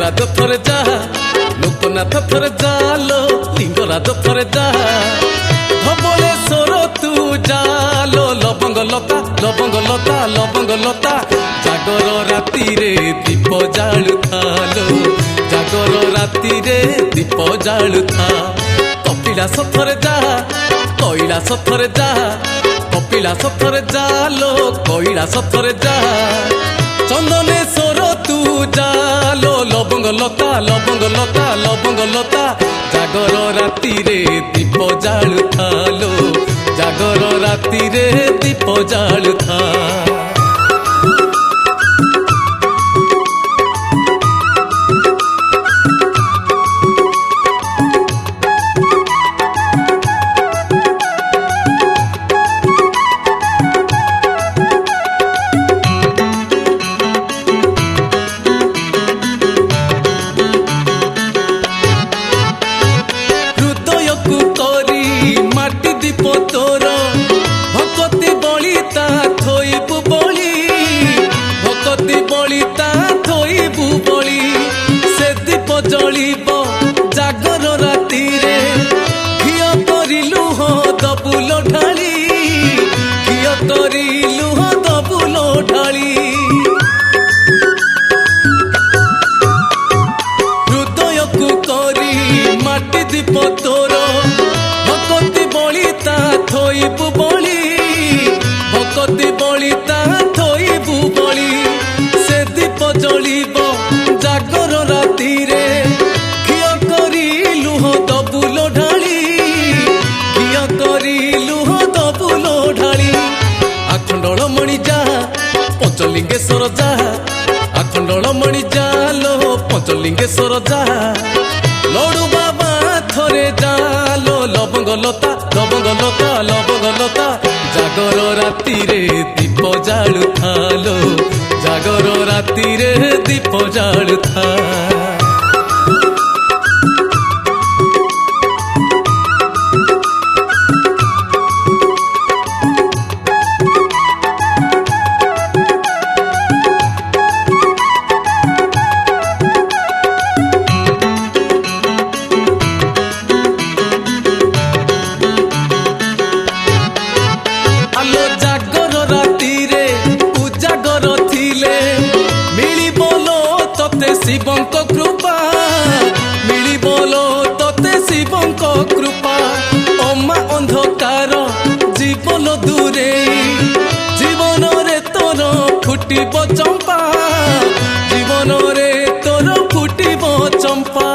লিঙ্গরাজ থরে যা লোকনাথ থরে জালো লিঙ্গরাজ থরে যা ধবলেশ্বর তু জালো লবঙ্গ লতা লবঙ্গ লতা লবঙ্গ লতা জাগর রাতিরে দীপ জালুথালো জাগর রাতিরে দীপ জালুথা কপিলাস থরে যা কৈলাস থরে যা কপিলাস থরে জালো কৈলাস থরে যা চন্দনেশ্বর তু জালো লবঙ্গ লতা লবঙ্গ লতা লবঙ্গ লতা জাগর রাতিরে দীপ জালুথালো জাগর রাতিরে দীপ জালুথা দীপ তোর ভকতি বলিতা থইবু বলি ভকতি বলিতা থইবু বলি সে দীপ জলিব জাগর রাতিরে ঘিয় করি লুহ দবুল ঢালি ঘিয় করি লুহ দবুল ঢালি হৃদয়কু করি মাটি দীপ তোর ভকতি বলিতা থইবু বলি ভকতি বলিতা থইবু বলি সে দীপ জলিব জাগর রাতিরে ঘিয় করি লুহ দবুল ঢালি ঘিয় করি লুহ দবুল ঢালি আখণ্ডଳ মণি যা পঞ্চলিঙ্গেশ্বর যা আখণ্ডଳ মণি যা লো পঞ্চলিঙ্গেশ্বর যা লড়ু বাবা থরে জালো লবঙ্গ লতা লবঙ্গ লতা লবঙ্গ লতা জাগর রাতিরে দীপ জালুথালো জাগর রাতিরে দীপ জালুথা জাগর রাতিরে উজাগর থিলে মিলিবলো তোতে শিবঙ্ক কৃপা মিলিবলো তোতে শিবঙ্ক কৃপা অমা অন্ধকার জীবন দূরে জীবনরে তোর ফুটিব চম্পা জীবনরে তোর ফুটিব চম্পা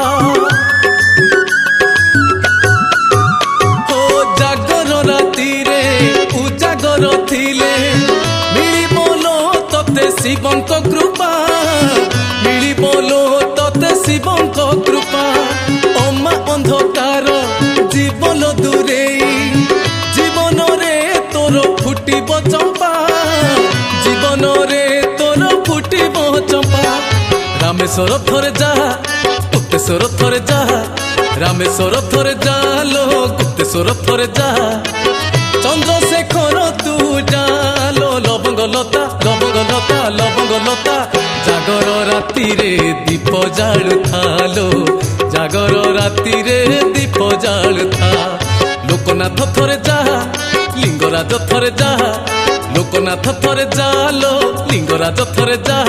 জাগর রাতিরে উজাগর থিলে মিলিবলো তোতে শিবঙ্ক কৃপা মিলিবলো তোতে শিবঙ্ক কৃপা অমা অন্ধকার জীবন দূরে জীবনরে তোর ফুটিব চম্পা জীবনরে তোর ফুটিব চম্পা রামেশ্বর থরে যা গুপ্তেশ্বর থরে যা রামেশ্বর থরে জালো গুপ্তেশ্বর থরে যা চন্দ্রশেখর তু জালো লবঙ্গ লতা লবঙ্গ লতা লবঙ্গ লতা জাগর রাতিরে দীপ জালুথালো জাগর রাতিরে দীপ জালুথা লোকনাথ থরে যা লিঙ্গরাজ থরে যা লোকনাথ থরে জালো লিঙ্গরাজ থরে যা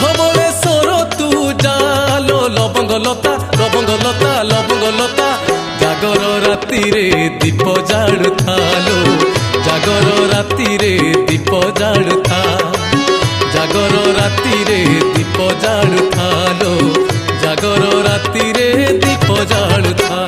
ধবলেশ্বর তু জালো লবঙ্গ লতা লবঙ্গ লতা লবঙ্গ লতা জাগর রাতিরে দীপ জালুথালো জাগর রাতিরে দীপ জালুথা জাগর রাতিরে দীপ জালুথালো জাগর রাতিরে দীপ জালুথা।